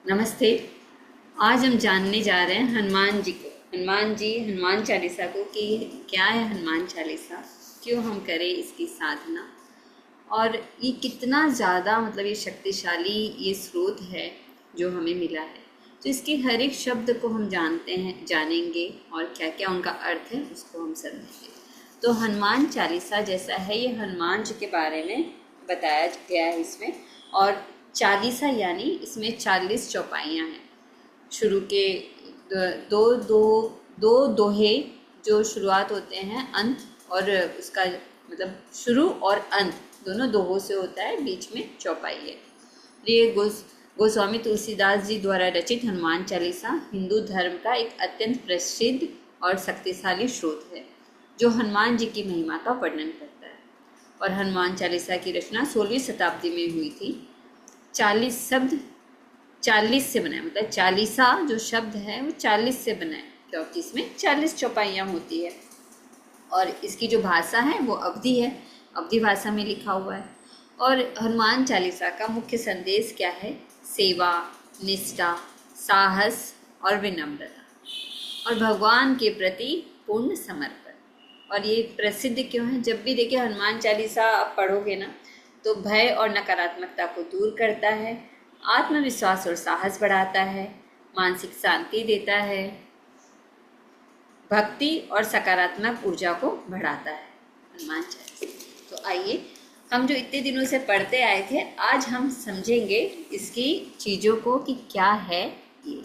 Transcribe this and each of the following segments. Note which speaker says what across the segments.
Speaker 1: नमस्ते। आज हम जानने जा रहे हैं हनुमान जी को, हनुमान चालीसा को कि क्या है हनुमान चालीसा, क्यों हम करें इसकी साधना और ये कितना ज़्यादा मतलब ये शक्तिशाली ये स्रोत है जो हमें मिला है। तो इसके हर एक शब्द को हम जानेंगे और क्या क्या उनका अर्थ है उसको हम समझेंगे। तो हनुमान चालीसा जैसा है ये हनुमान जी के बारे में बताया गया है इसमें। और चालीसा यानी इसमें 40 चौपाइयाँ हैं। शुरू के दो दो दो दोहे जो शुरुआत होते हैं, अंत और उसका मतलब शुरू और अंत दोनों दोहों से होता है, बीच में चौपाई है। ये गोस्वामी तुलसीदास जी द्वारा रचित हनुमान चालीसा हिंदू धर्म का एक अत्यंत प्रसिद्ध और शक्तिशाली स्रोत है जो हनुमान जी की महिमा का वर्णन करता है। और हनुमान चालीसा की रचना 16वीं शताब्दी में हुई थी। 40 शब्द 40 से बना है, मतलब चालीसा जो शब्द है वो 40 से बना है क्योंकि इसमें 40 चौपाइयाँ होती है। और इसकी जो भाषा है वो अवधी है, अवधी भाषा में लिखा हुआ है। और हनुमान चालीसा का मुख्य संदेश क्या है? सेवा, निष्ठा, साहस और विनम्रता और भगवान के प्रति पूर्ण समर्पण। और ये प्रसिद्ध क्यों है? जब भी देखिए हनुमान चालीसा आप पढ़ोगे ना तो भय और नकारात्मकता को दूर करता है, आत्मविश्वास और साहस बढ़ाता है, मानसिक शांति देता है, भक्ति और सकारात्मक ऊर्जा को बढ़ाता है हनुमान चालीसा। तो आइए हम जो इतने दिनों से पढ़ते आए थे आज हम समझेंगे इसकी चीज़ों को कि क्या है ये।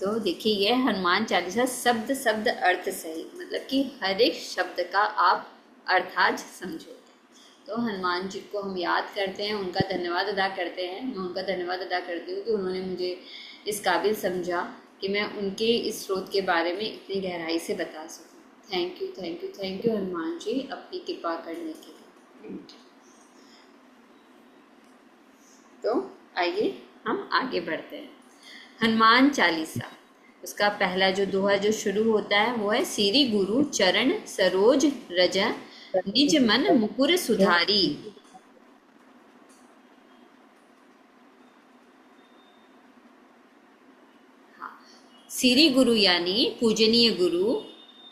Speaker 1: तो देखिए ये हनुमान चालीसा शब्द शब्द अर्थ सही, मतलब कि हर एक शब्द का आप अर्थ आज समझो। तो हनुमान जी को हम याद करते हैं, उनका धन्यवाद अदा करते हैं। मैं उनका धन्यवाद अदा करती हूँ कि उन्होंने मुझे इस काबिल समझा कि मैं उनके इस स्रोत के बारे में इतनी गहराई से बता सकूँ। Thank you thank you thank you Hanuman ji अपनी कृपा करने के लिए। तो आइए हम आगे बढ़ते हैं। हनुमान चालीसा उसका पहला जो दोहा जो शुरू होता है वो है, सिरि गुरु चरण सरोज रज निज मन मुकुर सुधारी। सिरि गुरु यानी पूजनीय गुरु,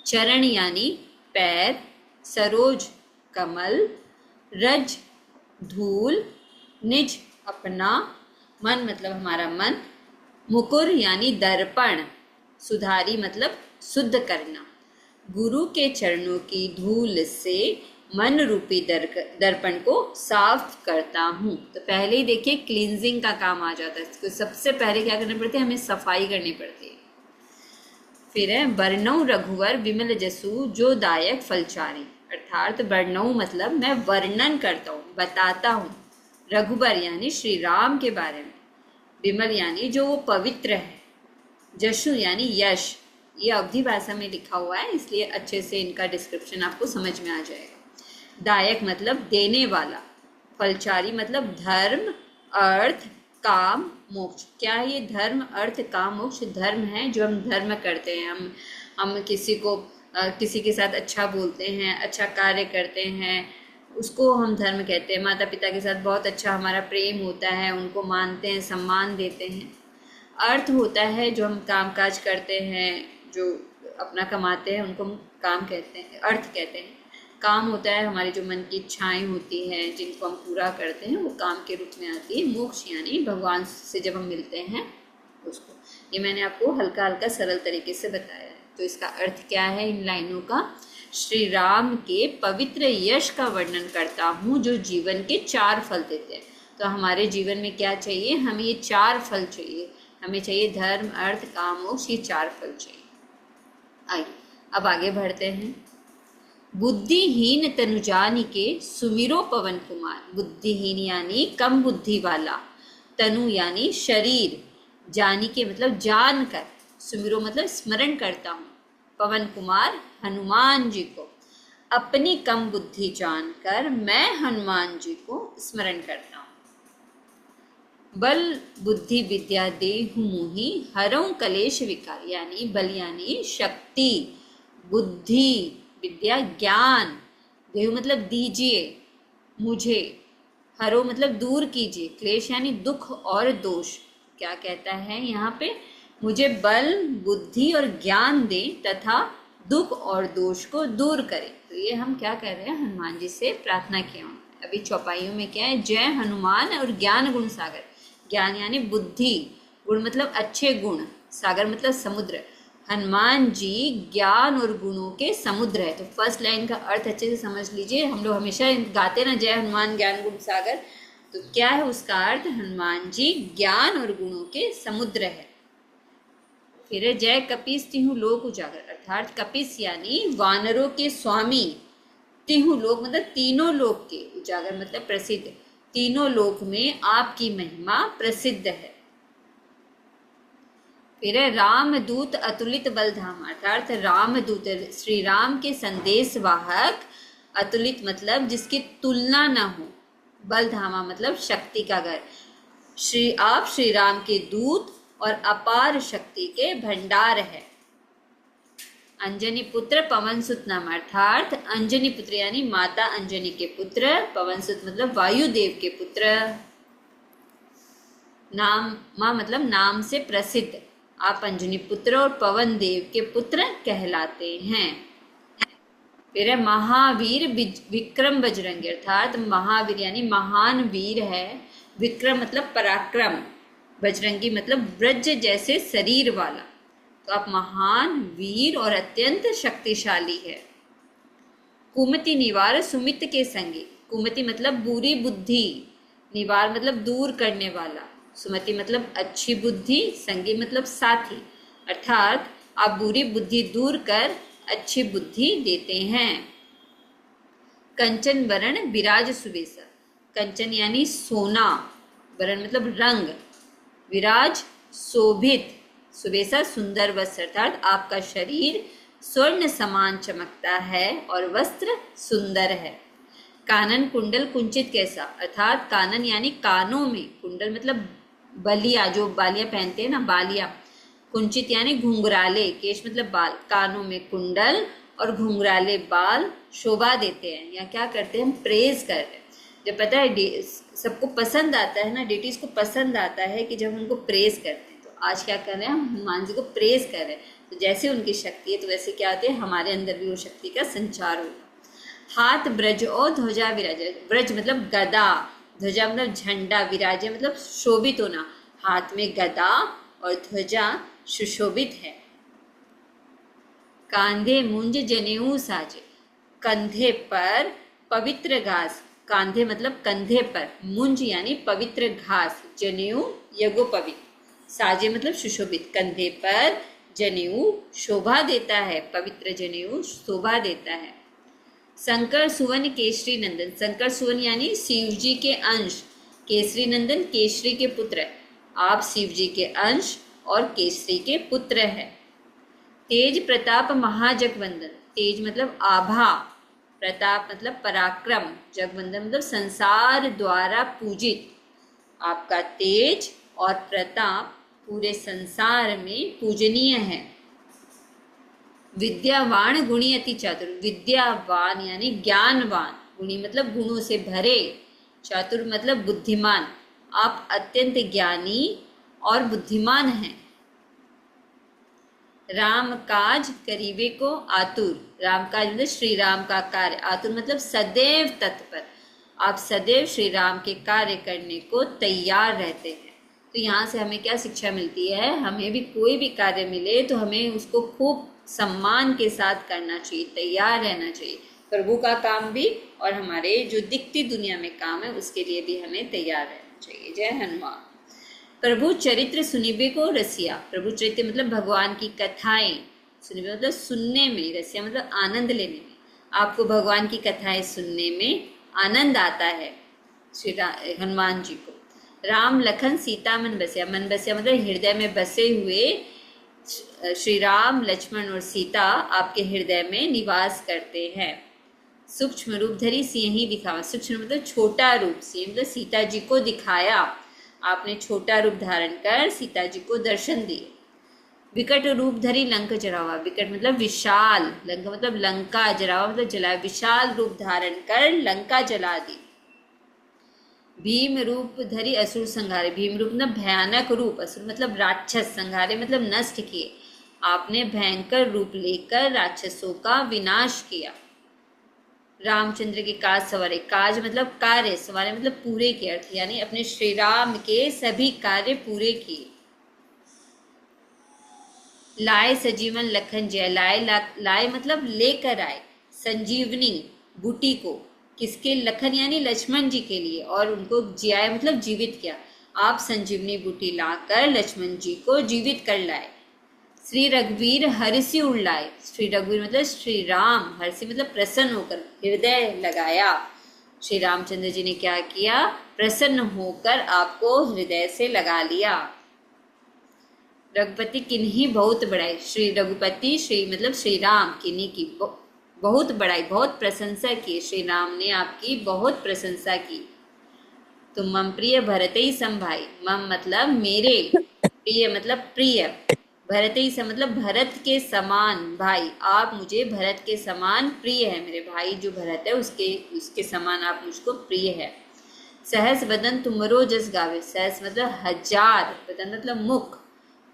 Speaker 1: चरण यानी पैर, सरोज कमल, रज धूल, निज अपना, मन मतलब हमारा मन, मुकुर यानी दर्पण, सुधारी मतलब शुद्ध करना। गुरु के चरणों की धूल से मन रूपी दर्पण को साफ करता हूँ। तो पहले ही देखिए क्लींजिंग का काम आ जाता है। तो सबसे पहले क्या करना पड़ती है? हमें सफाई करनी पड़ती है। फिर है वर्णव रघुवर विमल जसु जो दायक फलचारी, अर्थात वर्णव मतलब मैं वर्णन करता हूँ, बताता हूँ। रघुवर यानी श्री राम के बारे में, विमल यानी जो वो पवित्र है, जशु यानी यश। ये अवधी भाषा में लिखा हुआ है इसलिए अच्छे से इनका डिस्क्रिप्शन आपको समझ में आ जाएगा। दायक मतलब देने वाला, फलचारी मतलब धर्म अर्थ काम मोक्ष। क्या है ये? धर्म अर्थ काम मोक्ष धर्म है जो हम धर्म करते हैं। हम किसी के साथ अच्छा बोलते हैं, अच्छा कार्य करते हैं, उसको हम धर्म कहते हैं। माता पिता के साथ बहुत अच्छा हमारा प्रेम होता है, उनको मानते हैं, सम्मान देते हैं। अर्थ होता है जो हम काम काज करते हैं, जो अपना कमाते हैं, उनको हम काम कहते हैं, अर्थ कहते हैं। काम होता है हमारी जो मन की इच्छाएं होती हैं जिनको हम पूरा करते हैं, वो काम के रूप में आती है। मोक्ष यानी भगवान से जब हम मिलते हैं उसको। ये मैंने आपको हल्का हल्का सरल तरीके से बताया है। तो इसका अर्थ क्या है इन लाइनों का? श्री राम के पवित्र यश का वर्णन करता हूँ जो जीवन के 4 फल देते हैं। तो हमारे जीवन में क्या चाहिए? हमें ये 4 फल चाहिए। हमें चाहिए धर्म अर्थ काम मोक्ष, ये 4 फल चाहिए। आइए अब आगे बढ़ते हैं। बुद्धिहीन तनु जानिके सुमिरो पवन कुमार। बुद्धिहीन यानी कम बुद्धि वाला, तनु यानी शरीर, जानिके मतलब जानकर, सुमिरो मतलब स्मरण करता हूँ, पवन कुमार हनुमान जी को। अपनी कम बुद्धि जानकर मैं हनुमान जी को स्मरण करता हूँ। बल बुद्धि विद्या देहु मुहि हरऊं कलेश विकार। यानी बल यानी शक्ति, बुद्धि विद्या ज्ञान, देहु मतलब दीजिए मुझे, हरो मतलब दूर कीजिए, क्लेश यानी दुख और दोष क्या कहता है यहाँ पे, मुझे बल बुद्धि और ज्ञान दे तथा दुख और दोष को दूर करे। तो ये हम क्या कर रहे हैं, हनुमान जी से प्रार्थना किया। अभी चौपाइयों में क्या है, जय हनुमान और ज्ञान गुण सागर। ज्ञान यानी बुद्धि, गुण मतलब अच्छे गुण, सागर मतलब समुद्र। हनुमान जी ज्ञान और गुणों के समुद्र है। तो फर्स्ट लाइन का अर्थ अच्छे से समझ लीजिए। हम लोग हमेशा गाते ना, जय हनुमान ज्ञान गुण सागर, तो क्या है उसका अर्थ, हनुमान जी ज्ञान और गुणों के समुद्र है। फिर है जय कपीस तिहु लोक उजागर, अर्थात कपीस यानी वानरों के स्वामी, तिहु लोक मतलब तीनों लोक के, उजागर मतलब प्रसिद्ध, तीनों लोक में आपकी महिमा प्रसिद्ध है। फिर है रामदूत अतुलित बलधाम, अर्थात रामदूत श्री राम के संदेश वाहक, अतुलित मतलब जिसकी तुलना न हो, बलधामा मतलब शक्ति का घर। आप श्री राम के दूत और अपार शक्ति के भंडार है। अंजनी पुत्र पवन सुत नाम, अर्थात अंजनी पुत्र यानी माता अंजनी के पुत्र, पवन सुत मतलब वायुदेव के पुत्र, नाम माँ मतलब नाम से प्रसिद्ध, आप अंजनी पुत्र और पवन देव के पुत्र कहलाते हैं। फिर है महावीर विक्रम बजरंगी, अर्थात महावीर यानी महान वीर है, विक्रम मतलब पराक्रम, बजरंगी मतलब वज्र जैसे शरीर वाला। तो आप महान वीर और अत्यंत शक्तिशाली है। कुमति निवार सुमित के संगी, कुमति मतलब बुरी बुद्धि, निवार मतलब दूर करने वाला, सुमति मतलब अच्छी बुद्धि, संगी मतलब साथी, अर्थात आप बुरी बुद्धि दूर कर अच्छी बुद्धि देते हैं। कंचन वरण विराज सुबेसा, कंचन यानी सोना, वरण मतलब रंग, विराज शोभित, सुबेसा सुंदर वस्त्र, अर्थात आपका शरीर स्वर्ण समान चमकता है और वस्त्र सुंदर है। कानन कुंडल कुंचित कैसा, अर्थात कानन यानी कानों में, कुंडल मतलब बलिया, जो बालियां पहनते हैं ना, बालियां, कुंचित यानी घुंघराले, केश मतलब बाल, कानों में कुंडल और घुंघराले बाल शोभा देते हैं, या क्या करते हैं, हम प्रेज कर रहे हैं। जब पता है सबको पसंद आता है ना, डेटीज को पसंद आता है कि जब उनको प्रेज करते हैं। तो आज क्या कर रहे हैं, हम हनुमान जी को प्रेज कर रहे हैं। तो जैसे उनकी शक्ति है, तो वैसे क्या होते हैं, हमारे अंदर भी वो शक्ति का संचार होगा। हाथ ब्रज और ध्वजा विराज, ब्रज मतलब गदा, ध्वजा मतलब झंडा, विराजे मतलब शोभित होना, हाथ में गदा और ध्वजा सुशोभित है। कांधे मुंज जनेऊ साजे, कंधे पर पवित्र घास, कांधे मतलब कंधे पर, मुंज यानी पवित्र घास, जनेऊ यज्ञोपवीत, साजे मतलब सुशोभित, कंधे पर जनेऊ शोभा देता है, पवित्र जनेऊ शोभा देता है। शंकर सुवन केसरी नंदन, शंकर सुवन यानी शिव जी के अंश, केसरी नंदन केसरी के पुत्र, आप शिव जी के अंश और केसरी के पुत्र है। तेज प्रताप महाजगवंदन, तेज मतलब आभा, प्रताप मतलब पराक्रम, जगवंदन मतलब संसार द्वारा पूजित, आपका तेज और प्रताप पूरे संसार में पूजनीय है। विद्यावान गुणी अति चातुर, विद्यावान यानी ज्ञानवान, गुणी मतलब गुणों से भरे, चातुर मतलब बुद्धिमान, आप अत्यंत ज्ञानी और बुद्धिमान हैं। राम काज करीबे को आतुर, राम काज मतलब श्री राम का कार्य, आतुर मतलब सदैव तत्पर, आप सदैव श्री राम के कार्य करने को तैयार रहते हैं। तो यहाँ से हमें क्या शिक्षा मिलती है, हमें भी कोई भी कार्य मिले तो हमें उसको खूब सम्मान के साथ करना चाहिए, तैयार रहना चाहिए। प्रभु का काम भी और हमारे जो दिखती दुनिया में काम है उसके लिए भी हमें तैयार रहना चाहिए। जय हनुमान। प्रभु चरित्र सुनिबे को रसिया, प्रभु चरित्र मतलब भगवान की कथाएं, सुनिबे मतलब सुनने में, रसिया मतलब आनंद लेने में, आपको भगवान की कथाएं सुनने में आनंद आता है श्री हनुमान जी को। राम लखन सीता मन बसिया, मन बसिया मतलब हृदय में बसे हुए श्री राम लक्ष्मण और सीता आपके हृदय में निवास करते हैं। सूक्ष्म रूप धरी सिंह ही दिखावा, सूक्ष्म मतलब छोटा रूप, सिंह मतलब सीता जी को दिखाया, आपने छोटा रूप धारण कर सीता जी को दर्शन दिए। विकट रूप धरी लंक जरावा, विकट मतलब विशाल, लंका मतलब लंका, जरावा मतलब जला, विशाल रूप धारण कर लंका जला दी। भीम रूप धरि असुर संहारे, भीम रूप मतलब भयानक रूप, असुर मतलब राक्षस, संहारे मतलब नष्ट किए। आपने भयंकर रूप लेकर राक्षसों का विनाश किया। रामचंद्र के काज सवारे, काज मतलब कार्य, सवारे मतलब पूरे के अर्थ, यानी अपने श्री राम के सभी कार्य पूरे किए। लाए सजीवन लखन जय, लाए मतलब लेकर आए, संजीवनी बूटी को, किसके, लखन यानी लक्ष्मण जी के लिए, और उनको जियाए मतलब जीवित किया। आप संजीवनी बूटी लाकर लक्ष्मण जी को जीवित कर लाए। श्री रघुवीर हर्षि उड़लाए, श्री रघुवीर मतलब श्री राम, हर्षि मतलब प्रसन्न होकर, हृदय लगाया। श्री रामचंद्र जी ने क्या किया, प्रसन्न होकर आपको हृदय से लगा लिया। रघुपति किन्हीं बहुत बड़ाई, श्री रघुपति, श्री मतलब श्री राम, किन्हीं की बहुत बड़ाई, बहुत प्रशंसा की, श्री राम ने आपकी बहुत प्रशंसा की। तो मम प्रिय भरत ही संभाई, मम मतलब मेरे, प्रिय मतलब प्रिय, भरत ही सम मतलब भरत के समान भाई, आप मुझे भरत के समान प्रिय है, मेरे भाई जो भरत है उसके उसके समान आप मुझको प्रिय है। सहस बदन तुमरो जस गावे, सहस मतलब हजार, बदन मतलब मुख,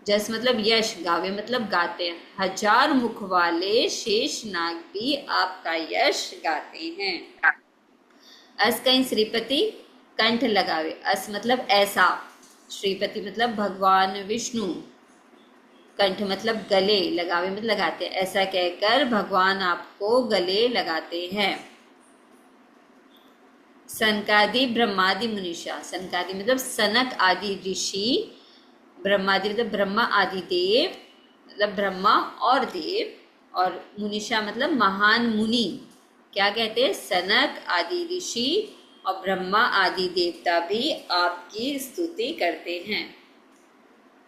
Speaker 1: जस मतलब यश, गावे मतलब गाते हैं, हजार मुख वाले शेष नाग भी आपका यश गाते हैं। अस कहीं श्रीपति कंठ लगावे, अस मतलब ऐसा, श्रीपति मतलब भगवान विष्णु, कंठ मतलब गले, लगावे मतलब लगाते हैं, ऐसा कहकर भगवान आपको गले लगाते हैं। सनकादि ब्रह्मादि मुनिषा, सनकादि मतलब सनक आदि ऋषि, ब्रह्मादि मतलब ब्रह्मा आदि देव, मतलब ब्रह्मा और देव, और मुनिषा मतलब महान मुनि, क्या कहते हैं, सनक आदि ऋषि और ब्रह्मा आदि देवता भी आपकी स्तुति करते हैं।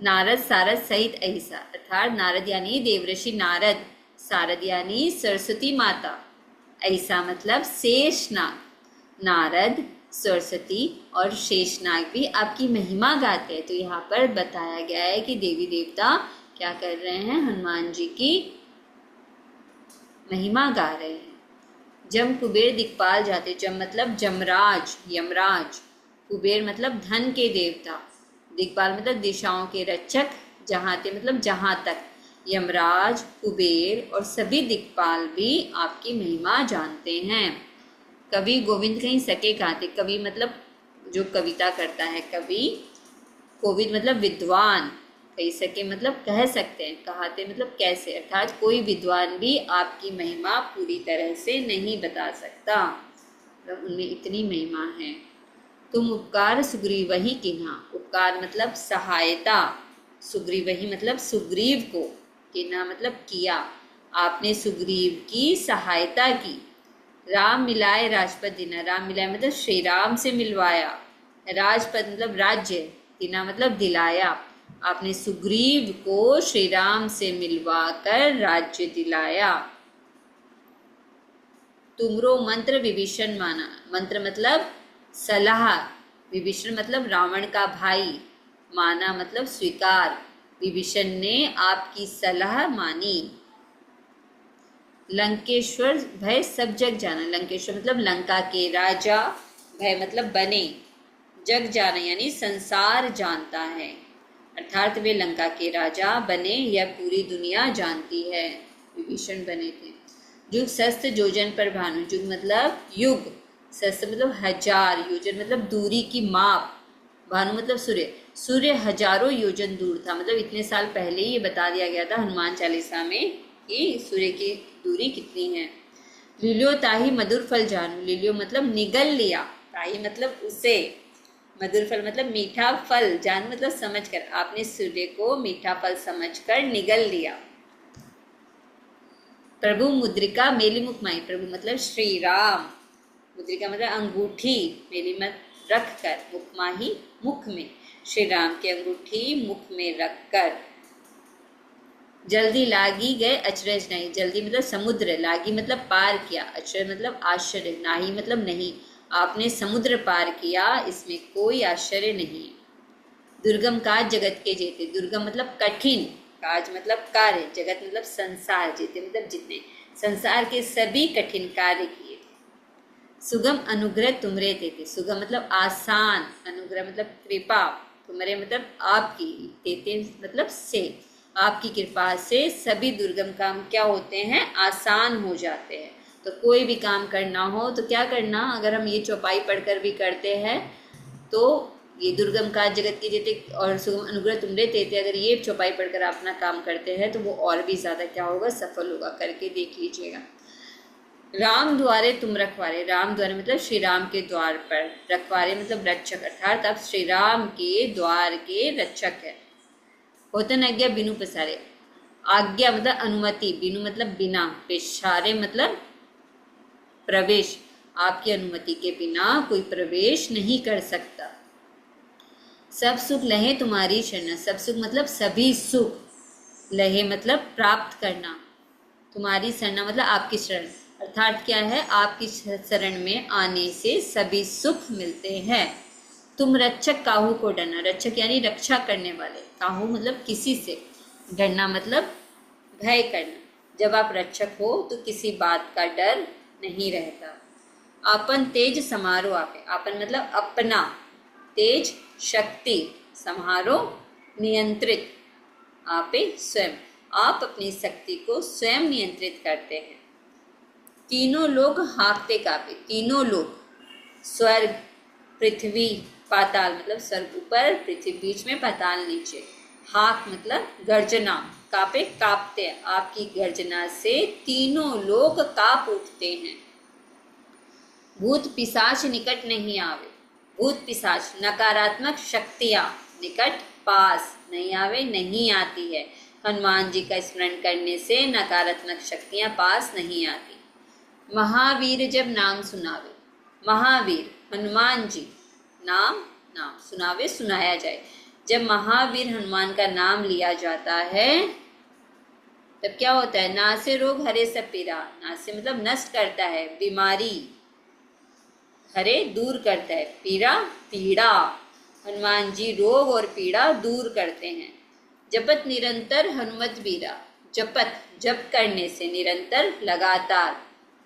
Speaker 1: नारद सारद सहित अहिसा, अर्थात नारद यानी देवऋषि नारद, सारद यानी सरस्वती माता, अहिसा मतलब शेषनाग, नारद, सरस्वती और शेषनाग भी आपकी महिमा गाते हैं। तो यहाँ पर बताया गया है कि देवी देवता क्या कर रहे हैं, हनुमान जी की महिमा गा रहे हैं। जम कुबेर दिक्पाल जाते, जम मतलब जमराज, यमराज, कुबेर मतलब धन के देवता, दिक्पाल मतलब दिशाओं के रक्षक, जहाते मतलब जहाँ तक, यमराज, कुबेर और सभी दिक्पाल भी आपकी महिमा जानते हैं। कवि गोविंद कहीं सके गाते, कवि मतलब जो कविता करता है कवि, गोविंद मतलब विद्वान, कही सके मतलब कह सकते हैं, कहाते मतलब कैसे, अर्थात कोई विद्वान भी आपकी महिमा पूरी तरह से नहीं बता सकता, मतलब उनमें इतनी महिमा है। तुम उपकार सुग्रीव ही किन्हा, उपकार मतलब सहायता, सुग्रीव ही मतलब सुग्रीव को, किन्हा मतलब किया, आपने सुग्रीव की सहायता की। राम मिलाए राजपद दीना, राम मिलाए मतलब श्री राम से मिलवाया, राजपद मतलब राज्य, दीना मतलब दिलाया, आपने सुग्रीव को श्री राम से मिलवाकर राज्य दिलाया। तुमरो मंत्र विभीषण माना, मंत्र मतलब सलाह, विभीषण मतलब रावण का भाई, माना मतलब स्वीकार, विभीषण ने आपकी सलाह मानी। लंकेश्वर भय सब जग जाना, लंकेश्वर मतलब लंका के राजा, भय मतलब बने, जग जाना यानी संसार जानता है, अर्थात वे लंका के राजा बने, यह पूरी दुनिया जानती है, विभीषण बने थे। युग सहस्त्र योजन पर भानु, युग मतलब युग, सहस्त्र मतलब हजार, योजन मतलब दूरी की माप, भानु मतलब सूर्य, सूर्य हजारों योजन दूर था, मतलब इतने साल पहले ही ये बता दिया गया था हनुमान चालीसा में कि सूर्य की दूरी कितनी है। लिलियो ताही मधुर फल जानू, लिलियो मतलब निगल लिया, ताही मतलब उसे, मधुर फल मतलब मीठा फल, जान मतलब समझ कर, आपने सूर्य को मीठा फल समझकर निगल लिया। प्रभु मुद्रिका मेली मुख माई, प्रभु मतलब श्री राम, मुद्रिका मतलब अंगूठी, मेली मत रख कर, मुख माही मुख में, श्री राम की अंगूठी मुख में रखकर। जल्दी लागी गए अचरज नहीं, जल्दी मतलब समुद्र, लागी मतलब पार किया, अचरज मतलब आश्चर्य, नाही मतलब नहीं, आपने समुद्र पार किया, इसमें कोई आश्चर्य नहीं। दुर्गम काज जगत के जेते, दुर्गम मतलब कठिन, काज मतलब कार्य, जगत मतलब संसार, जेते मतलब जितने, संसार के सभी कठिन कार्य किए थे। सुगम अनुग्रह तुमरे तेते, सुगम मतलब आसान, अनुग्रह मतलब कृपा, तुमरे मतलब आपकी, तेते मतलब से, आपकी कृपा से सभी दुर्गम काम क्या होते हैं, आसान हो जाते हैं। तो कोई भी काम करना हो तो क्या करना, अगर हम ये चौपाई पढ़कर भी करते हैं तो ये दुर्गम काज जगत की जेते और सुगम अनुग्रह तुमरे तेते, अगर ये चौपाई पढ़कर आप अपना काम करते हैं तो वो और भी ज़्यादा क्या होगा, सफल होगा। करके देख लीजिएगा। राम द्वारे तुम रखवारे, राम द्वारे मतलब श्री राम के द्वार पर, रखवारे मतलब रक्षक, अर्थात आप श्री राम के द्वार के रक्षक है। होतन आज्ञा बिनु पसारे, आज्ञा मतलब अनुमति, बिनु मतलब बिना, पेशारे मतलब प्रवेश, आपकी अनुमति के बिना कोई प्रवेश नहीं कर सकता। सब सुख लहे तुम्हारी शरण, सब सुख मतलब सभी सुख, लहे मतलब प्राप्त करना, तुम्हारी शरण मतलब आपकी शरण, अर्थात क्या है, आपकी शरण में आने से सभी सुख मिलते हैं। तुम रक्षक काहू को डरना, रक्षक यानी रक्षा करने वाले, काहू मतलब किसी से, डरना मतलब भय करना। जब आप रक्षक हो तो किसी बात का डर नहीं रहता। आपन तेज समारो आपे, आपन मतलब अपना, तेज शक्ति, समारो नियंत्रित, आपे स्वयं, आप अपनी शक्ति को स्वयं नियंत्रित करते हैं। तीनों लोग हाँकते कांपे, तीनों लोग, स्वर्ग पृथ्वी पाताल मतलब स्वर्ग ऊपर, पृथ्वी बीच में, पाताल नीचे। हाक मतलब गर्जना, कांपे कांपते, आपकी गर्जना से तीनों लोग कांप उठते हैं। भूत पिशाच निकट नहीं आवे, भूत पिशाच नकारात्मक शक्तियाँ निकट पास नहीं आवे, नहीं आती है। हनुमान जी का स्मरण करने से नकारात्मक शक्तियाँ पास नहीं आती। महावीर जब नाम सुनावे, महावीर हनुमान जी, नाम नाम, सुनावे सुनाया जाए। जब महावीर हनुमान का नाम लिया जाता है तब क्या होता है, नासे रोग हरे सब पीरा, नासे मतलब नष्ट करता है, बीमारी, हरे दूर करता है, पीरा पीड़ा, हनुमान जी रोग और पीड़ा दूर करते हैं। जपत निरंतर हनुमत बीरा, जपत जप करने से, निरंतर लगातार,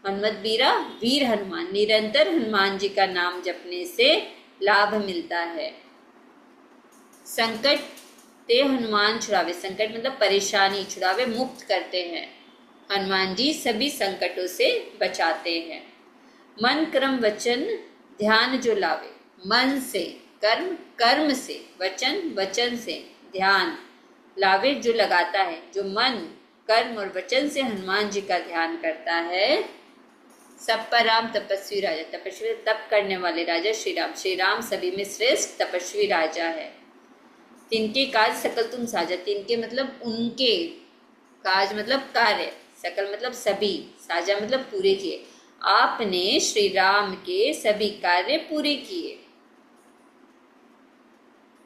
Speaker 1: हनुमत बीरा वीर हनुमान, निरंतर हनुमान जी का नाम जपने से लाभ मिलता है। संकट ते हनुमान छुड़ावे, संकट मतलब परेशानी, छुड़ावे मुक्त करते हैं। हनुमान जी सभी संकटों से बचाते हैं। मन कर्म वचन ध्यान जो लावे, मन से कर्म, कर्म से वचन, वचन से ध्यान, लावे जो लगाता है, जो मन कर्म और वचन से हनुमान जी का ध्यान करता है। सब पर राम तपस्वी राजा, तपस्वी तप करने वाले राजा श्री राम, श्री राम सभी में श्रेष्ठ तपस्वी राजा है। तिनके काज सकल तुम साजा, तिनके मतलब उनके, काज मतलब कार्य, सकल मतलब सभी, साजा मतलब पूरे किए, आपने श्री राम के सभी कार्य पूरे किए।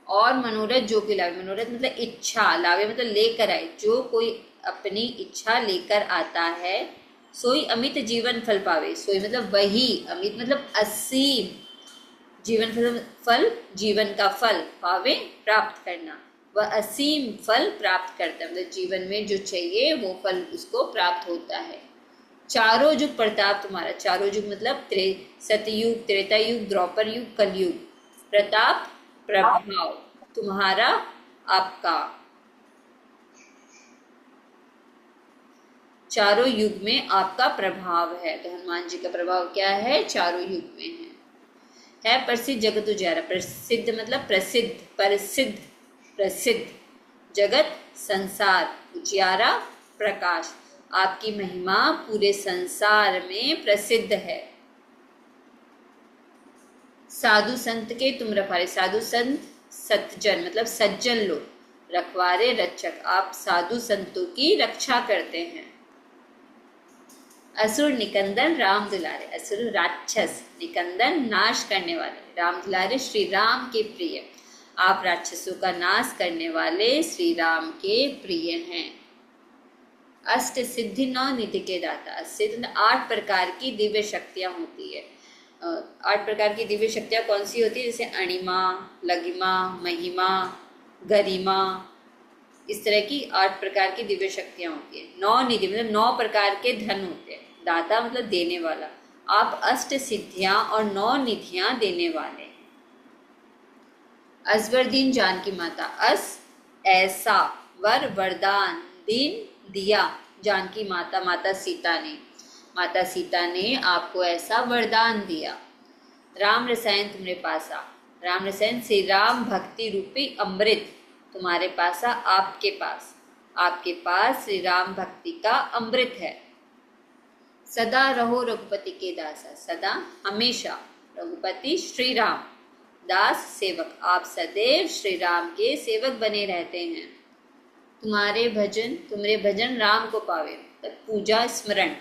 Speaker 1: और मनोरथ जो कि लावे, मनोरथ मतलब इच्छा, लावे मतलब लेकर आए, जो कोई अपनी इच्छा लेकर आता है सोई अमित जीवन फल पावे, सोई मतलब वही, अमित मतलब असीम, जीवन फल जीवन का फल, पावे प्राप्त करना, वह असीम फल प्राप्त करता है, मतलब जीवन में जो चाहिए वो फल उसको प्राप्त होता है। चारों युग प्रताप तुम्हारा, चारों युग मतलब सतयुग, त्रेता युग, द्वापर युग, कलयुग, प्रताप प्रभाव तुम्हारा, आपका, चारों युग में आपका प्रभाव है। तो हनुमान जी का प्रभाव क्या है, चारों युग में है प्रसिद्ध जगत उजियारा, प्रसिद्ध मतलब प्रसिद्ध, प्रसिद्ध प्रसिद्ध, जगत संसार, उजियारा प्रकाश, आपकी महिमा पूरे संसार में प्रसिद्ध है। साधु संत के तुम रखवारे, साधु संत सज्जन मतलब सज्जन लोग, रखवारे रक्षक, आप साधु संतों की रक्षा करते हैं। असुर निकंदन राम दुलारे, असुर राक्षस, निकंदन नाश करने वाले, राम दुलारे श्री राम के प्रिय, आप राक्षसों का नाश करने वाले श्री राम के प्रिय हैं। अष्ट सिद्धि नौ निधि के दाता, सिद्ध 8 प्रकार की दिव्य शक्तियाँ होती है। 8 प्रकार की दिव्य शक्तियाँ कौन सी होती है, जैसे अणिमा, लगिमा, महिमा, गरिमा, इस तरह की 8 प्रकार की दिव्य शक्तियाँ होती है। 9 निधि मतलब 9 प्रकार के धन होते हैं, दाता मतलब देने वाला, आप अष्ट सिद्धियां और 9 निधियां देने वाले हैं। अजबरदीन जानकी माता, ऐसा वर वरदान दीन दिया जानकी माता, माता सीता ने आपको ऐसा वरदान दिया। राम रसायन तुम्हारे पासा, राम रसायन श्री राम भक्ति रूपी अमृत तुम्हारे पासा, आपके पास श्री राम भक्ति का अमृत है। सदा रहो रघुपति के दासा, सदा हमेशा रघुपति श्री राम, दास सेवक, आप सदैव श्री राम के सेवक बने रहते हैं। तुम्हारे भजन राम को पावे, तब पूजा स्मरण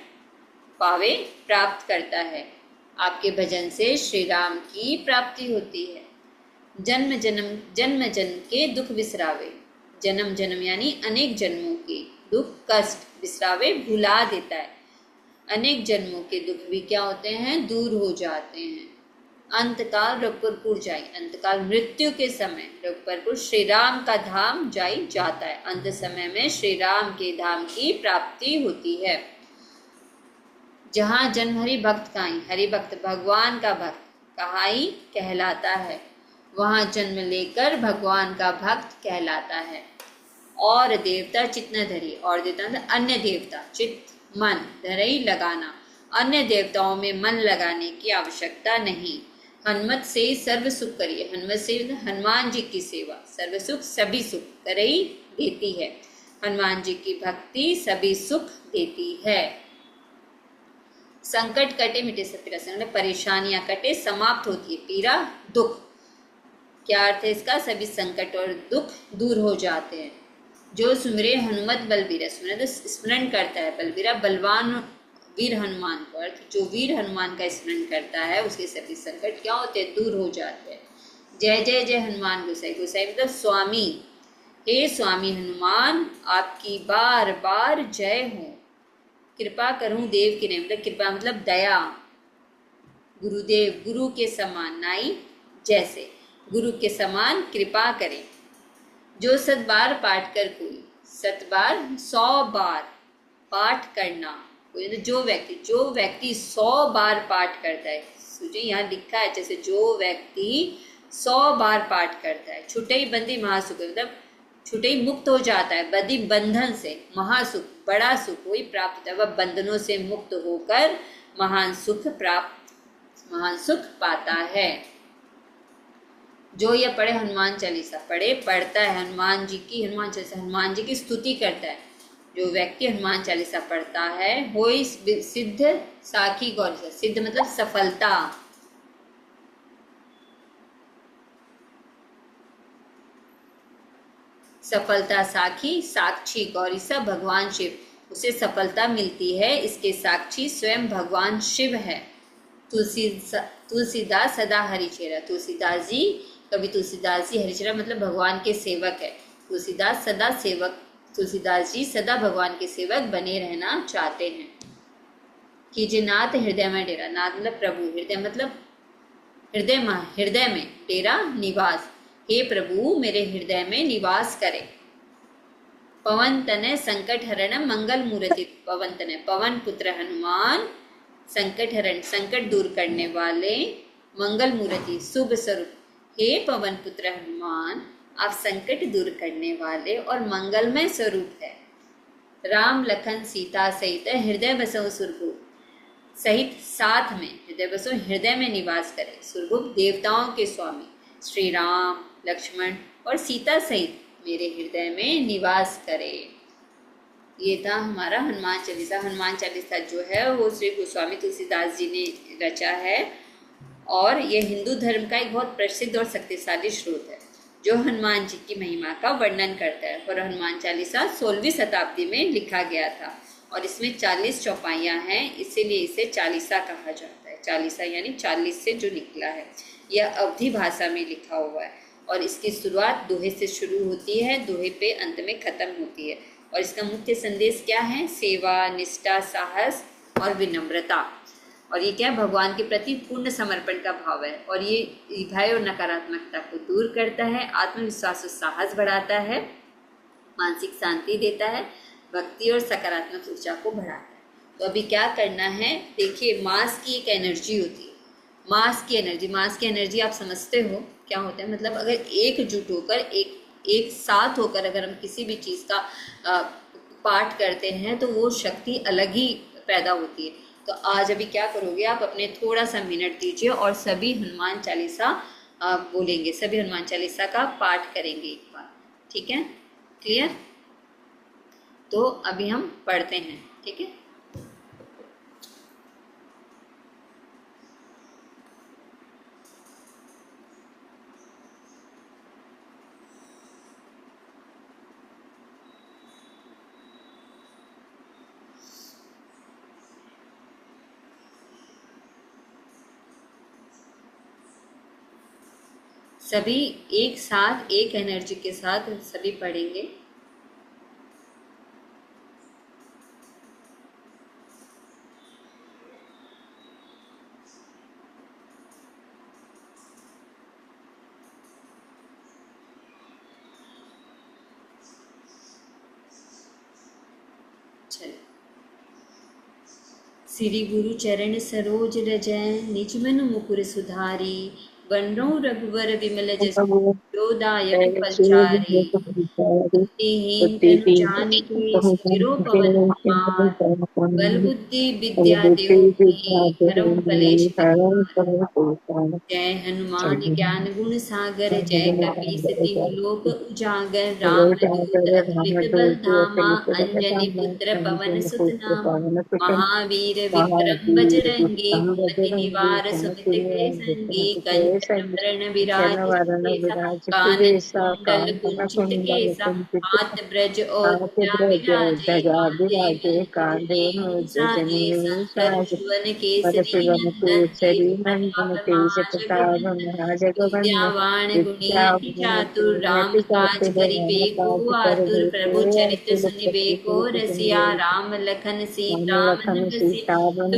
Speaker 1: पावे प्राप्त करता है। आपके भजन से श्री राम की प्राप्ति होती है। जन्म जन्म के दुख बिसरावे, जन्म जन्म यानी अनेक जन्मों के दुख कष्ट बिसरावे भुला देता है। अनेक जन्मों के दुख भी क्या होते हैं, दूर हो जाते हैं। अंतकाल रघुपरपुर जाई, अंतकाल मृत्यु के समय रघुपरपुर श्री राम का धाम जाता है। अंत समय में श्री राम के धाम की प्राप्ति होती है। जहाँ जन्म हरि भक्त काई, हरि भक्त भगवान का भक्त कहाई कहलाता है, वहाँ जन्म लेकर भगवान का भक्त कहलाता है। और देवता चित्त न धरी, और देवता अन्य देवता, चित्त मन धरई लगाना, अन्य देवताओं में मन लगाने की आवश्यकता नहीं। हनुमत से सर्व सुख करिए, हनुमत से हनुमान जी की सेवा, सर्व सुख सभी सुख करई देती है। हनुमान जी की भक्ति सभी सुख देती है। संकट कटे मिटे सब पीरा, संकट परेशानियां कटे समाप्त होती है, पीरा दुख। क्या अर्थ है इसका, सभी संकट और दुख दूर हो जाते हैं। जो सुमरे हनुमत बलबीरा, सुमरे तो स्मरण करता है, बलबीरा बलवान वीर हनुमान को, अर्थ जो वीर हनुमान का स्मरण करता है उसके सभी संकट क्या होते हैं, दूर हो जाते हैं। जय जय जय हनुमान गोसाई, गोसाई मतलब स्वामी, हे स्वामी हनुमान आपकी बार बार जय हो। कृपा करूं देव की नहीं, मतलब कृपा मतलब दया। गुरुदेव गुरु के समान, नाई जैसे गुरु के समान कृपा करें। जो 7 बार पाठ कर कोई, 7 बार 100 बार पाठ करना, कोई जो व्यक्ति 100 बार पाठ करता है, सोचिए यहाँ लिखा है जैसे जो व्यक्ति 100 बार पाठ करता है, छुटई बंदी महासुख, मतलब छुटई मुक्त हो जाता है, बंदी बंधन से महासुख, बड़ा सुख वही प्राप्त होता है। वह बंधनों से मुक्त होकर महान सुख पाता है। जो यह पढ़े हनुमान चालीसा, पढ़ता है हनुमान जी की स्तुति करता है। जो व्यक्ति हनुमान चालीसा पढ़ता है होई सिद्ध साखी गौरी, सिद्ध मतलब सफलता, सफलता साखी, साक्षी गौरी सा भगवान शिव, उसे सफलता मिलती है, इसके साक्षी स्वयं भगवान शिव है। तुलसीदास सदा हरिचेरा, तुलसीदास जी कवि तुलसीदास जी हरिचेरा मतलब भगवान के सेवक है। तुलसीदास जी सदा भगवान के सेवक बने रहना चाहते हैं। कीजिए नाथ हृदय में डेरा, नाथ मतलब प्रभु, हृदय मतलब हृदय में, डेरा निवास, हे प्रभु मेरे हृदय में निवास करे। पवन तनय संकट हरण मंगल मूर्ति, पवन तनय पवन पुत्र हनुमान, संकट हरण संकट दूर करने वाले, मंगल मूर्ति शुभ स्वरूप, हे पवन पुत्र हनुमान आप संकट दूर करने वाले और मंगलमय स्वरूप है। राम लखन सीता सहित हृदय बसो सुरभूप, सहित साथ में हृदय बसो, हृदय में निवास करे। सुरभूप देवताओं के स्वामी श्री राम लक्ष्मण और सीता सहित मेरे हृदय में निवास करे। ये था हमारा हनुमान चालीसा। हनुमान चालीसा जो है वो श्री गोस्वामी तुलसीदास जी ने रचा है और ये हिंदू धर्म का एक बहुत प्रसिद्ध और शक्तिशाली स्रोत है जो हनुमान जी की महिमा का वर्णन करता है। और हनुमान चालीसा 16वीं शताब्दी में लिखा गया था और इसमें 40 चौपाइयाँ हैं, इसीलिए इसे चालीसा कहा जाता है। चालीसा यानी 40 से जो निकला है, यह अवधी भाषा में लिखा हुआ है और इसकी शुरुआत दोहे से शुरू होती है, दोहे पे अंत में खत्म होती है। और इसका मुख्य संदेश क्या है? सेवा, निष्ठा, साहस और विनम्रता। और ये क्या, भगवान के प्रति पूर्ण समर्पण का भाव है और ये भय और नकारात्मकता को दूर करता है, आत्मविश्वास और साहस बढ़ाता है, मानसिक शांति देता है, भक्ति और सकारात्मक ऊर्जा को बढ़ाता है। तो अभी क्या करना है, देखिए मास की एक एनर्जी होती है, मास की एनर्जी आप समझते हो क्या होता है, मतलब अगर एकजुट होकर एक साथ होकर अगर हम किसी भी चीज़ का पाठ करते हैं तो वो शक्ति अलग ही पैदा होती है। तो आज अभी क्या करोगे आप, अपने थोड़ा सा मिनट दीजिए और सभी हनुमान चालीसा बोलेंगे, सभी हनुमान चालीसा का पाठ करेंगे एक बार, ठीक है, क्लियर। तो अभी हम पढ़ते हैं, ठीक है। सभी एक साथ एक एनर्जी के साथ सभी पढ़ेंगे। चलिए। श्री गुरु चरण सरोज रज निज मन मुकुर सुधारी, बरनउँ रघुवर विमल जसु जो दायक फलचारी। बुद्धिहीन तनु जानिके सुमिरो पवन कुमार, बल बुद्धि विद्या देहु मोहि हरहु कलेश विकार। जय हनुमान ज्ञान गुण सागर, जय कपीस तिहु लोक उजागर। राम दूत अतुलित बल धामा, अंजनी पुत्र पवन सुत नामा। महावीर विक्रम बजरंगी, कुमति निवार सुमति के संगी। कंचन वरण विराज सुबेसा, कानन कुंडल कुंचित केसा। हाथ ब्रज और ध्वजा विराजे, कांधे मूज जनेऊ साजे। संकर सुवन केसरी नंदन, प्रताप महाजगबंदन। विद्यावान गुणी चातुर, राम काज करिबेको आतुर। प्रभु चरित्र सुनिबेको रसिया, राम लखन सीता मन बसिया।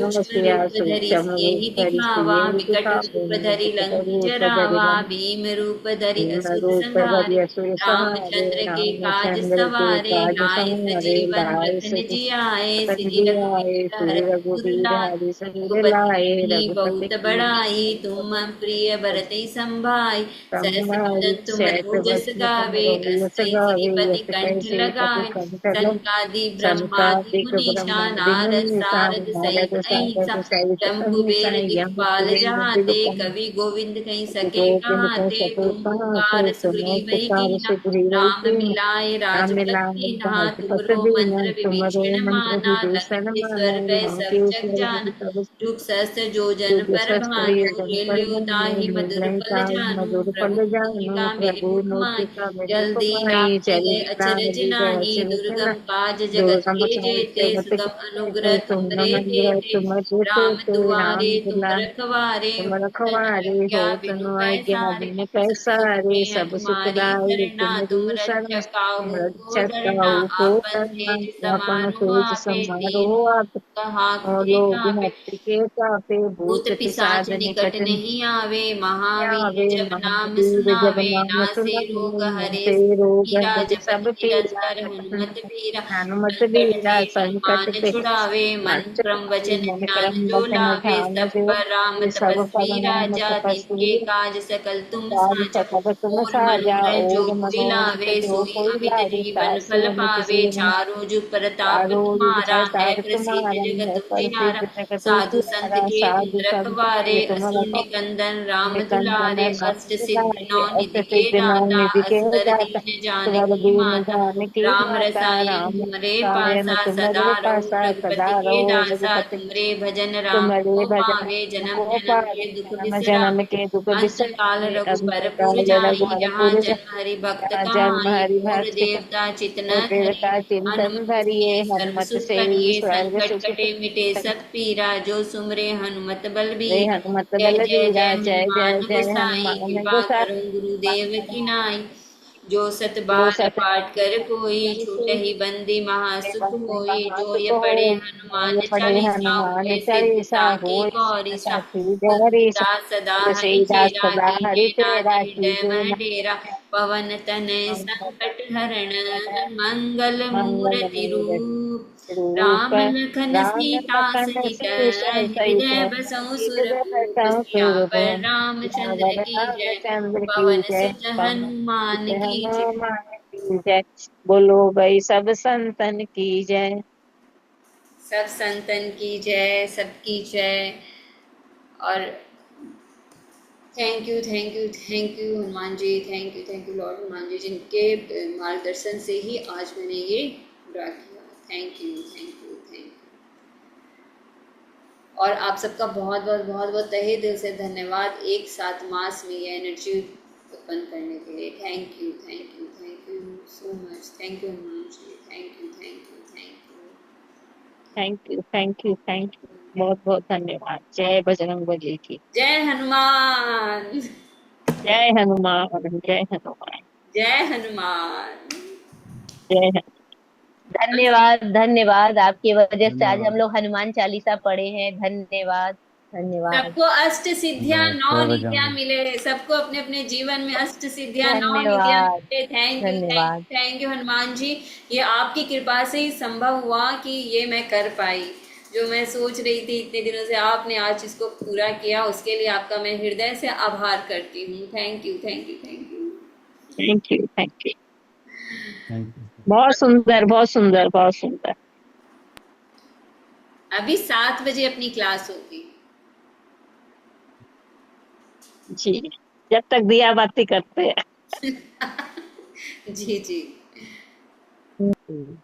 Speaker 1: सूक्ष्म रूप धरि सियहि दिखावा, विकट रूप धरि लंक जरावा। भीम रूप धरि असुर संहारे, रामचंद्र के काज सवारे। लाए सजीवन लखन जियाए, श्री रघुवीर हरषि उर लाए। रघुपति बहुत बड़ाई, तुम प्रिय भरतहि संभाई। सहस बदन तुम रोजस गावे, अस कहि श्रीपति कंठ लगाए। सनकादि ब्रह्मादि मुनीसा, नारद सारद सहित अहिंसा। जम कुबेर दिखपाल जहाते, कवि गोविंद कहि सके कहाते। तुम उपकार सुग्रीव कीन्हा, राम मिलाए राजपद दीन्हा। तुमरो मंत्र विभीषण माना, लंक के स्वर भय सब जग जाना। जुग सहस्त्र जोजन पर भानु, लील्यो ताहि मधुर फल जानू। प्रभु मुद्रिका मेलि मुख माहि, जल्दी लांघे अचरज नाही। दुर्गम काज जगत के जेते, सुगम अनुग्रह तुमरे तेते। राम दुआरे तुम रखवारे, होत न आज्ञा बिनु पैसारे। सब सुख है तुम्हारी सरना, तुम रक्षक काहू को डरना। आपन तेज समारो आपे, दीन कहा के कापे। भूत पिशाच निकट नहीं आवे, महावीर जब नाम सुनावे। नासे रोग हरे सब पीरा, जपत निरंतर हनुमत बीरा। संकट ते हनुमान छुड़ावे, मन क्रम वचन ध्यान जो लावे। सब पर राम तपस्वी राजा, तिनके काज सकल तुम साजा। और मनोरथ जो कोई लावे, सोई अमित जीवन फल पावे। चारों जुग प्रताप तुम्हारा, है प्रसिद्ध जगत उजियारा। साधु संत के तुम रखवारे, असुर निकंदन राम दुलारे। अष्ट सिद्धि नौ निधि के दाता, असवर दीन जानकी माता। राम रसायन तुम्हारे पासा, सदा रहो रघुपति के दासा। तुमरे भजन राम को पावे, जन्म जन्म के दुख बिसरावे। अंत काल रघुबर जाई, जहाँ जन्म हरि भक्त कहाई। और देवता चितन धरि, हनुमत से सर्व सुख करिए। संकट कटे मिटे सब पीरा, जो सुमरे हनुमत बलबीरा। जय जय जय हनुमान गोसाई, कृपा करो गुरुदेव की नाई। जो सत बार पाठ कर कोई, छूटहि बंदी महासुख होई। जो ये पढ़े हनुमान चालीसा, होए सिद्धि साखी गौरी सा। तुलसीदास सदा हरि चेरा, कीजे नाथ हृदय मह डेरा। पवन तनय संकट हरण, मंगल मूर्ति रूप
Speaker 2: रूप
Speaker 1: राम लखन
Speaker 2: राम
Speaker 1: सीता
Speaker 2: लखन
Speaker 1: सहित
Speaker 2: सीता सहित
Speaker 1: हृदय बसहु
Speaker 2: हृदय
Speaker 1: सुरभूप
Speaker 2: बसहु
Speaker 1: सियावर
Speaker 2: सुरभूप
Speaker 1: रामचंद्र
Speaker 2: रावण
Speaker 1: की जय।
Speaker 2: रामचंद्र की
Speaker 1: पवन
Speaker 2: जय।
Speaker 1: सुत
Speaker 2: पवन
Speaker 1: हनुमान
Speaker 2: सुत
Speaker 1: की जय।
Speaker 2: हनुमान की जय। बोलो भाई सब संतन की जय।
Speaker 1: सब संतन की जय, सबकी जय। और thank you Hanuman ji, thank you lord Hanuman ji, जिनके मार्गदर्शन से ही आज मैंने ये पूरा किया। Thank you, thank you, thank you. और आप सबका बहुत बहुत बहुत बहुत तहे दिल से धन्यवाद, एक साथ मास में ये एनर्जी उत्पन्न करने के लिए। Thank you, thank you, thank you so much. Thank you Hanuman ji, thank you, thank you, thank you.
Speaker 2: Thank you thank you thank you. बहुत बहुत धन्यवाद। जय बजरंगबली की।
Speaker 1: जय हनुमान।
Speaker 2: जय हनुमान। जय हनुमान।
Speaker 1: जय हनुमान।
Speaker 2: जय हनुमान।
Speaker 1: हम सब
Speaker 3: धन्यवाद धन्यवाद, आपकी वजह से आज हम
Speaker 4: धन्यवाद।
Speaker 3: लोग हनुमान चालीसा पढ़े हैं। धन्यवाद धन्यवाद
Speaker 1: सबको अष्ट सिद्धियां
Speaker 4: धन्यवाद
Speaker 1: नौ
Speaker 4: जय
Speaker 1: निधियां
Speaker 4: बजरंग।
Speaker 1: मिले। सबको अपने अपने जीवन में अष्ट सिद्धियां नौ निधियां
Speaker 3: धन्यवाद
Speaker 1: मिले। थैंक यू, थैंक
Speaker 3: धन्यवाद।
Speaker 1: यू, थैंक यू हनुमान जी। ये आपकी कृपा से ही संभव हुआ कि ये मैं कर पाई। जो मैं सोच रही थी इतने दिनों से, आपने आज इसको पूरा किया, उसके लिए आपका मैं हृदय से आभार करती हूँ। Thank you, thank you, thank you.
Speaker 2: Thank you thank you.
Speaker 4: Thank you.
Speaker 2: बहुत सुंदर बहुत सुंदर बहुत सुंदर।
Speaker 1: अभी 7 बजे अपनी क्लास होगी।
Speaker 2: जी। जब तक दिया बाती करते हैं।
Speaker 1: जी जी।
Speaker 2: हम्म।